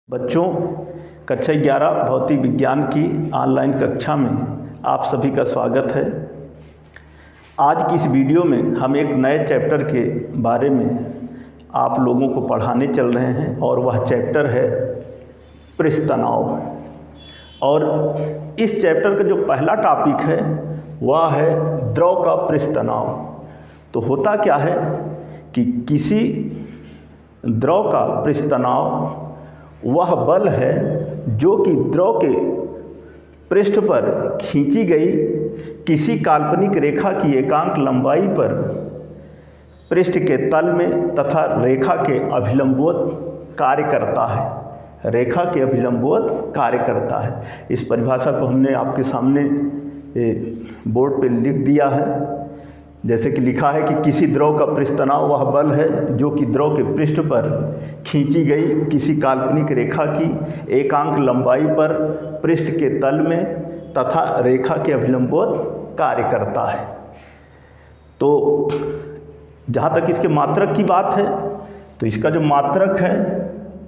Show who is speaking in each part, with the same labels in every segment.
Speaker 1: बच्चों, कक्षा 11 भौतिक विज्ञान की ऑनलाइन कक्षा में आप सभी का स्वागत है। आज की इस वीडियो में हम एक नए चैप्टर के बारे में आप लोगों को पढ़ाने चल रहे हैं और वह चैप्टर है पृष्ठ तनाव। और इस चैप्टर का जो पहला टॉपिक है वह है द्रव का पृष्ठ तनाव। तो होता क्या है कि किसी द्रव का पृष्ठ तनाव वह बल है जो कि द्रव के पृष्ठ पर खींची गई किसी काल्पनिक रेखा की एकांक लंबाई पर पृष्ठ के तल में तथा रेखा के अभिलंबवत कार्य करता है। रेखा के अभिलंबवत कार्य करता है। इस परिभाषा को हमने आपके सामने बोर्ड पे लिख दिया है। जैसे कि लिखा है कि किसी द्रव का पृष्ठ तनाव वह बल है जो कि द्रव के पृष्ठ पर खींची गई किसी काल्पनिक रेखा की एकांक लंबाई पर पृष्ठ के तल में तथा रेखा के अभिलंबवत कार्य करता है। तो जहाँ तक इसके मात्रक की बात है तो इसका जो मात्रक है,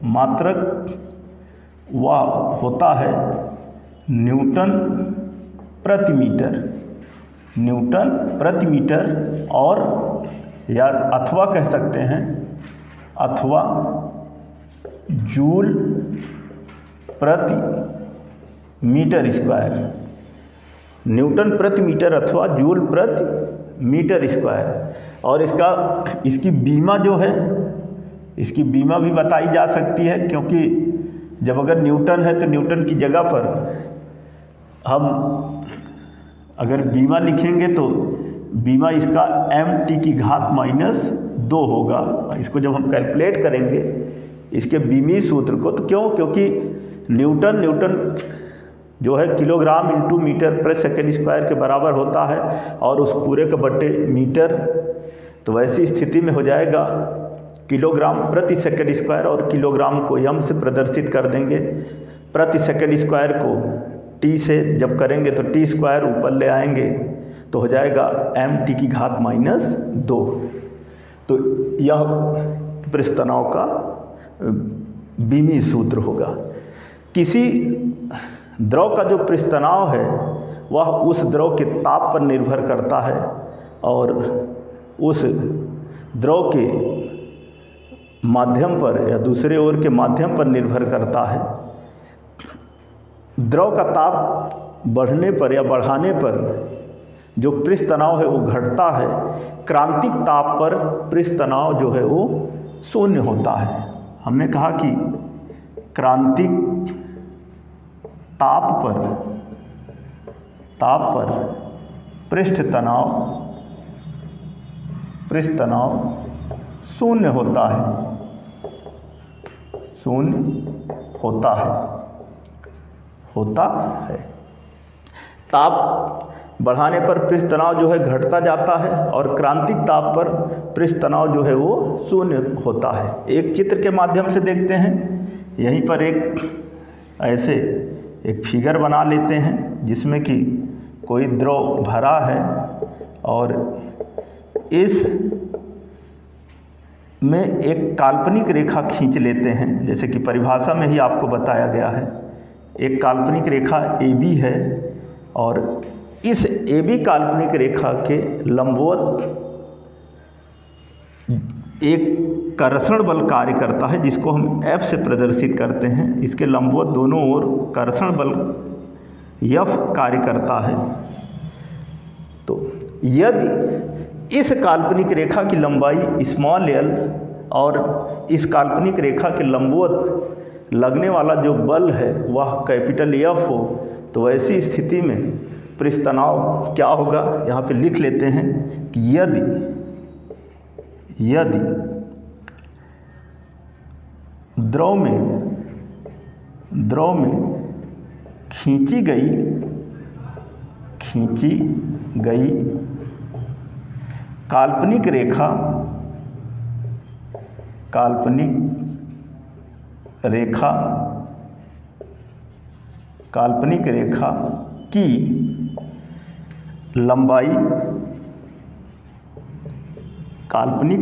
Speaker 1: मात्रक वह होता है न्यूटन प्रति मीटर। न्यूटन प्रति मीटर और या अथवा कह सकते हैं अथवा जूल प्रति मीटर स्क्वायर। न्यूटन प्रति मीटर अथवा जूल प्रति मीटर स्क्वायर। और इसकी बीमा जो है, इसकी बीमा भी बताई जा सकती है, क्योंकि जब अगर न्यूटन है तो न्यूटन की जगह पर हम अगर बीमा लिखेंगे तो बीमा इसका mt की घात -2 होगा। इसको जब हम कैलकुलेट करेंगे इसके बीमी सूत्र को, तो क्योंकि न्यूटन जो है किलोग्राम इंटू मीटर प्रति सेकेंड स्क्वायर के बराबर होता है और उस पूरे के बटे मीटर। तो वैसी स्थिति में हो जाएगा किलोग्राम प्रति सेकेंड स्क्वायर, और किलोग्राम को m से प्रदर्शित कर देंगे। प्रति सेकेंड स्क्वायर को t से जब करेंगे तो t स्क्वायर ऊपर ले आएंगे तो हो जाएगा mt की घात -2। तो यह पृष्ठ तनाव का बीमी सूत्र होगा। किसी द्रव का जो पृष्ठ तनाव है वह उस द्रव के ताप पर निर्भर करता है और उस द्रव के माध्यम पर या दूसरे ओर के माध्यम पर निर्भर करता है। द्रव का ताप बढ़ने पर या बढ़ाने पर जो पृष्ठ तनाव है वो घटता है। क्रांतिक ताप पर पृष्ठ तनाव जो है वो शून्य होता है। हमने कहा कि क्रांतिक ताप पर पृष्ठ तनाव शून्य होता है। ताप बढ़ाने पर पृष्ठ तनाव जो है घटता जाता है और क्रांतिक ताप पर पृष्ठ तनाव जो है वो शून्य होता है। एक चित्र के माध्यम से देखते हैं। यहीं पर एक फिगर बना लेते हैं जिसमें कि कोई द्रव भरा है और इस में एक काल्पनिक रेखा खींच लेते हैं। जैसे कि परिभाषा में ही आपको बताया गया है, एक काल्पनिक रेखा AB है और इस AB काल्पनिक रेखा के लंबवत एक कर्षण बल कार्य करता है जिसको हम F से प्रदर्शित करते हैं। इसके लंबवत दोनों ओर कर्षण बल F कार्य करता है। तो यदि इस काल्पनिक रेखा की लंबाई l और इस काल्पनिक रेखा के लंबवत लगने वाला जो बल है वह F हो, तो wैसी स्थिति में पृष्ठ तनाव क्या होगा, यहाँ पे लिख लेते हैं कि यदि द्रव में खींची गई काल्पनिक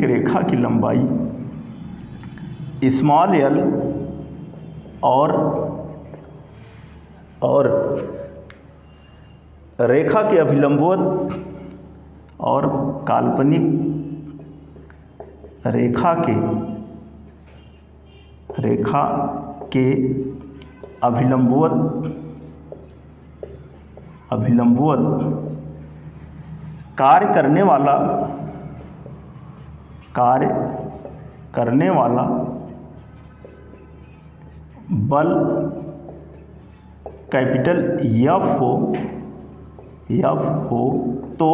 Speaker 1: रेखा की लंबाई स्मॉल l और रेखा के अभिलंबवत और काल्पनिक रेखा के अभिलंबवत कार्य करने वाला बल कैपिटल F हो तो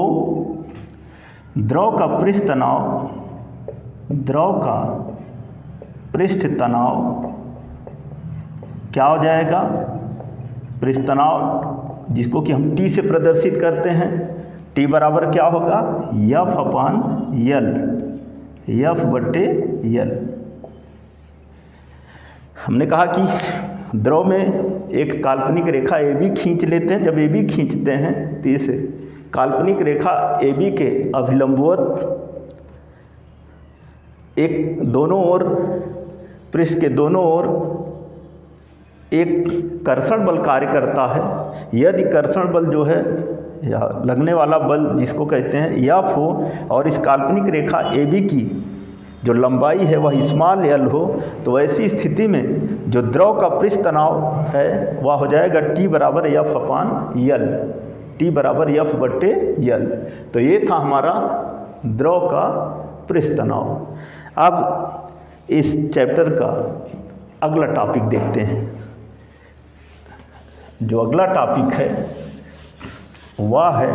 Speaker 1: द्रव का पृष्ठ तनाव क्या हो जाएगा? पृष्ठ तनाव जिसको कि हम T से प्रदर्शित करते हैं, T बराबर क्या होगा? F/L। हमने कहा कि द्रव में एक काल्पनिक रेखा AB खींच लेते हैं। जब AB खींचते हैं तो इस काल्पनिक रेखा AB के अभिलंबवत एक दोनों ओर, पृष्ठ के दोनों ओर एक कर्षण बल कार्य करता है। यदि कर्षण बल जो है या लगने वाला बल जिसको कहते हैं F हो और इस काल्पनिक रेखा AB की जो लंबाई है वह स्मॉल l हो, तो ऐसी स्थिति में जो द्रव का पृष्ठ तनाव है वह हो जाएगा T बराबर F/L। तो ये था हमारा द्रव का पृष्ठ तनाव। अब इस चैप्टर का अगला टॉपिक देखते हैं। जो अगला टॉपिक है वह है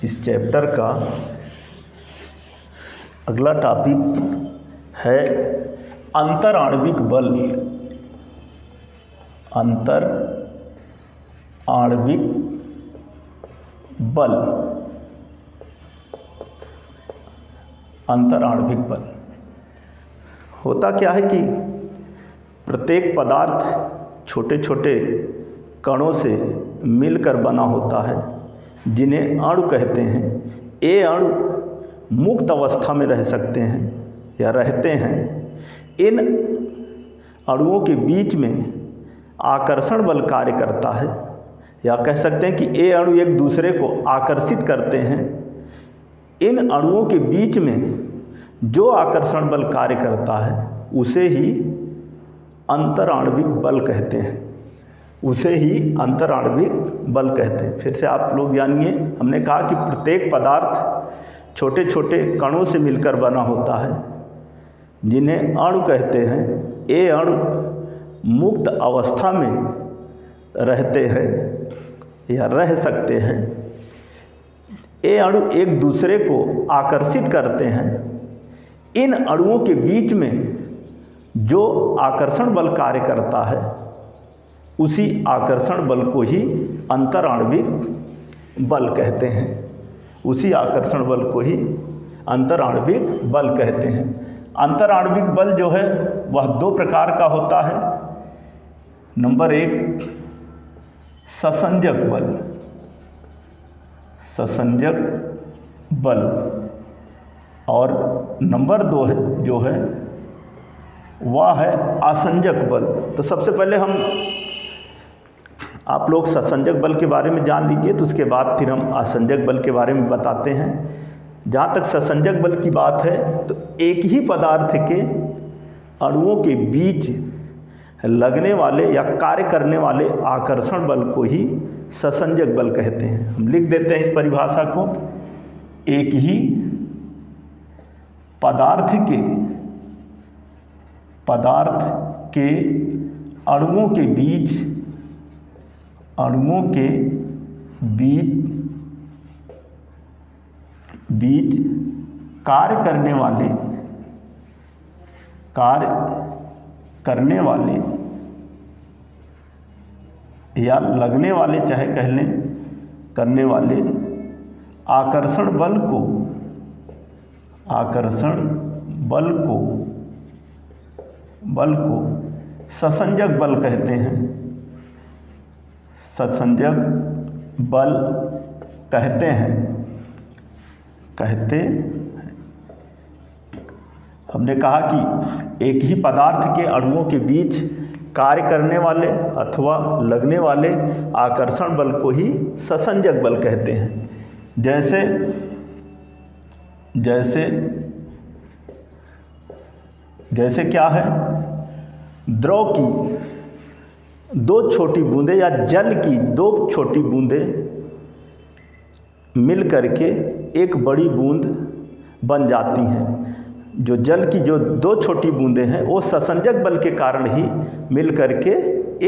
Speaker 1: इस चैप्टर का अगला टॉपिक है अंतराण्विक बल। अंतराण्विक बल होता क्या है कि प्रत्येक पदार्थ छोटे छोटे कणों से मिलकर बना होता है जिन्हें अणु कहते हैं। ये अणु मुक्त अवस्था में रह सकते हैं या रहते हैं। इन अणुओं के बीच में आकर्षण बल कार्य करता है, या कह सकते हैं कि ये अणु एक दूसरे को आकर्षित करते हैं। इन अणुओं के बीच में जो आकर्षण बल कार्य करता है उसे ही अंतराण्विक बल कहते हैं। फिर से आप लोग जानिए, हमने कहा कि प्रत्येक पदार्थ छोटे छोटे कणों से मिलकर बना होता है जिन्हें अणु कहते हैं। ये अणु मुक्त अवस्था में रहते हैं या रह सकते हैं। ये अणु एक दूसरे को आकर्षित करते हैं। इन अणुओं के बीच में जो आकर्षण बल कार्य करता है उसी आकर्षण बल को ही अंतराण्विक बल कहते हैं। अंतराण्विक बल जो है वह दो प्रकार का होता है। नंबर 1 ससंजक बल और नंबर 2 जो है वह है असंजक बल। तो सबसे पहले आप लोग ससंजक बल के बारे में जान लीजिए, तो उसके बाद फिर हम असंजक बल के बारे में बताते हैं। जहाँ तक ससंजक बल की बात है तो एक ही पदार्थ के अणुओं के बीच लगने वाले या कार्य करने वाले आकर्षण बल को ही ससंजक बल कहते हैं। हम लिख देते हैं इस परिभाषा को। एक ही पदार्थ के अणुओं के बीच कार्य करने वाले या लगने वाले, चाहे कह लें करने वाले आकर्षण बल को ससंजक बल कहते हैं। हमने कहा कि एक ही पदार्थ के अणुओं के बीच कार्य करने वाले अथवा लगने वाले आकर्षण बल को ही ससंजक बल कहते हैं। जैसे जैसे जैसे क्या है, द्रव की दो छोटी बूंदें या जल की दो छोटी बूंदें मिल करके एक बड़ी बूंद बन जाती हैं। जो जल की जो दो छोटी बूंदें हैं वो ससंजक बल के कारण ही मिल करके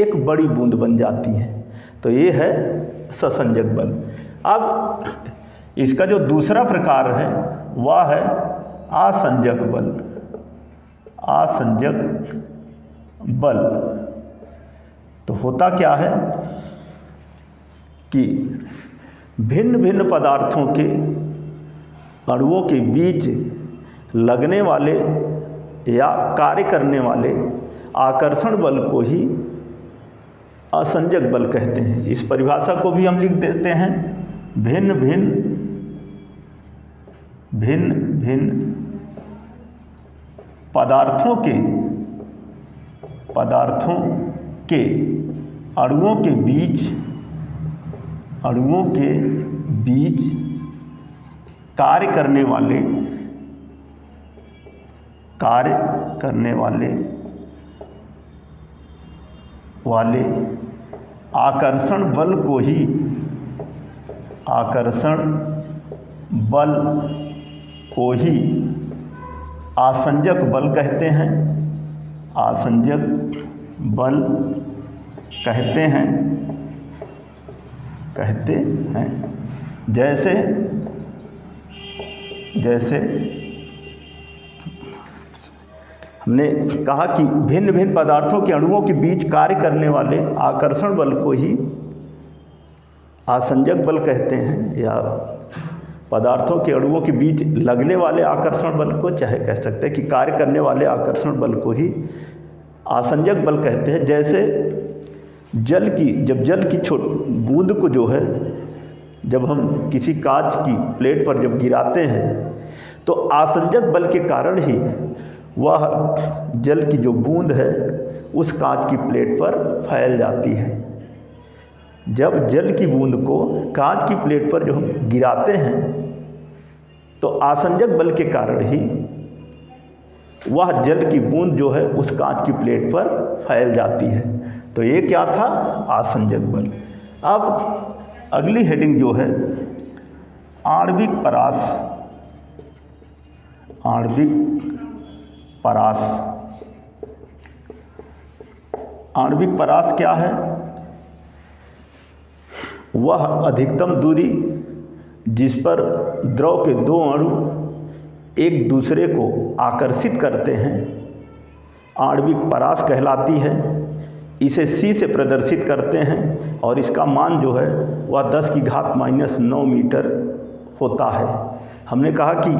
Speaker 1: एक बड़ी बूंद बन जाती हैं। तो ये है ससंजक बल। अब इसका जो दूसरा प्रकार है वह है आसंजक बल। आसंजक बल तो होता क्या है कि भिन्न भिन्न पदार्थों के अणुओं के बीच लगने वाले या कार्य करने वाले आकर्षण बल को ही असंजक बल कहते हैं। इस परिभाषा को भी हम लिख देते हैं, भिन्न भिन्न पदार्थों के अणुओं के बीच कार्य करने वाले आकर्षण बल को ही आसंजक बल कहते हैं। आसंजक बल कहते हैं। जैसे हमने कहा कि भिन्न भिन्न पदार्थों के अणुओं के बीच कार्य करने वाले आकर्षण बल को ही आसंजक बल कहते हैं, या पदार्थों के अणुओं के बीच लगने वाले आकर्षण बल को, चाहे कह सकते हैं कि कार्य करने वाले आकर्षण बल को ही आसंजक बल कहते हैं। जैसे जब जल की बूंद को जो है, जब हम किसी कांच की प्लेट पर जब गिराते हैं तो आसंजक बल के कारण ही वह जल की जो बूंद है उस कांच की प्लेट पर फैल जाती है। जब जल की बूंद को कांच की प्लेट पर जो हम गिराते हैं तो आसंजक बल के कारण ही वह जल की बूंद जो है उस कांच की प्लेट पर फैल जाती है। तो ये क्या था, आसंजक बल। अब अगली हेडिंग जो है आणविक परास। आणविक परास क्या है? वह अधिकतम दूरी जिस पर द्रव के दो अणु एक दूसरे को आकर्षित करते हैं आणविक परास कहलाती है। इसे C से प्रदर्शित करते हैं और इसका मान जो है वह 10⁻⁹ मीटर होता है। हमने कहा कि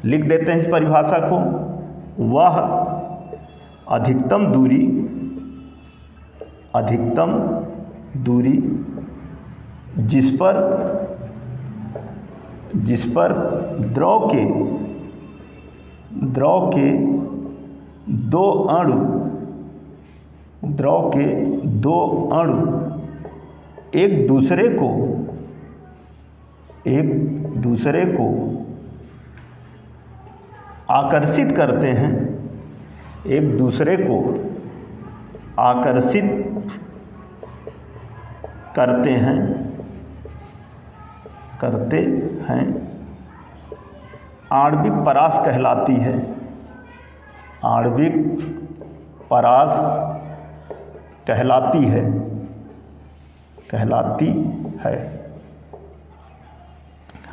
Speaker 1: लिख देते हैं इस परिभाषा को, वह अधिकतम दूरी जिस पर द्रव के दो अणु एक दूसरे को आकर्षित करते हैं, एक दूसरे को आकर्षित करते हैं आणविक परास कहलाती है। आणविक परास कहलाती है।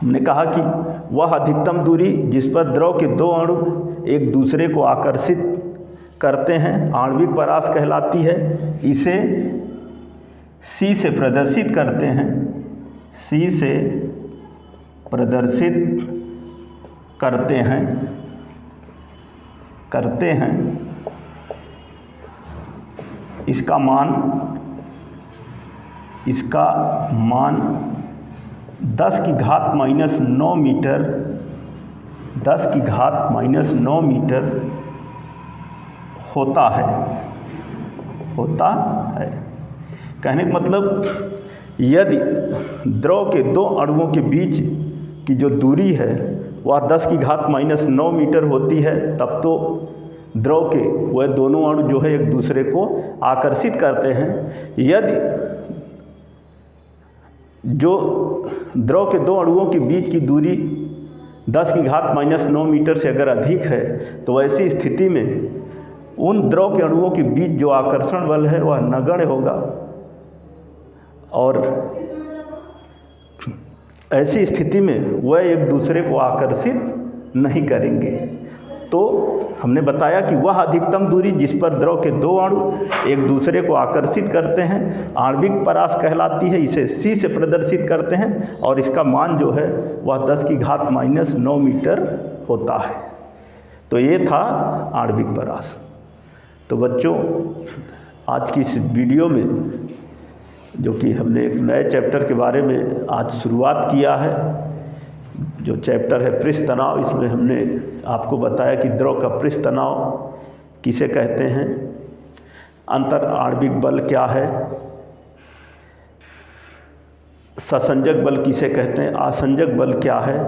Speaker 1: हमने कहा कि वह अधिकतम दूरी जिस पर द्रव के दो अणु एक दूसरे को आकर्षित करते हैं आणविक परास कहलाती है। इसे C से प्रदर्शित करते हैं, C से प्रदर्शित करते हैं। इसका मान 10⁻⁹ मीटर 10⁻⁹ मीटर होता है। कहने का मतलब यदि द्रव के दो अणुओं के बीच की जो दूरी है वह 10⁻⁹ मीटर होती है, तब तो द्रव के वह दोनों अणु जो है एक दूसरे को आकर्षित करते हैं। यदि जो द्रव के दो अणुओं के बीच की दूरी 10⁻⁹ मीटर से अगर अधिक है तो ऐसी स्थिति में उन द्रव के अणुओं के बीच जो आकर्षण बल है वह नगण्य होगा, और ऐसी स्थिति में वह एक दूसरे को आकर्षित नहीं करेंगे। तो हमने बताया कि वह अधिकतम दूरी जिस पर द्रव के दो अणु एक दूसरे को आकर्षित करते हैं आणविक परास कहलाती है। इसे C से प्रदर्शित करते हैं और इसका मान जो है वह 10⁻⁹ मीटर होता है। तो ये था आणविक परास। तो बच्चों, आज की इस वीडियो में जो कि हमने एक नए चैप्टर के बारे में आज शुरुआत किया है, जो चैप्टर है पृष्ठ तनाव, इसमें हमने आपको बताया कि द्रव का पृष्ठ तनाव किसे कहते हैं, अंतर आणविक बल क्या है, ससंजक बल किसे कहते हैं, आसंजक बल क्या है,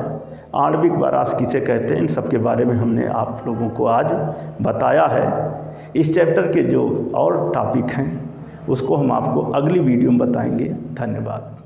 Speaker 1: आणविक परास किसे कहते हैं, इन सब के बारे में हमने आप लोगों को आज बताया है। इस चैप्टर के जो और टॉपिक हैं उसको हम आपको अगली वीडियो में बताएंगे। धन्यवाद।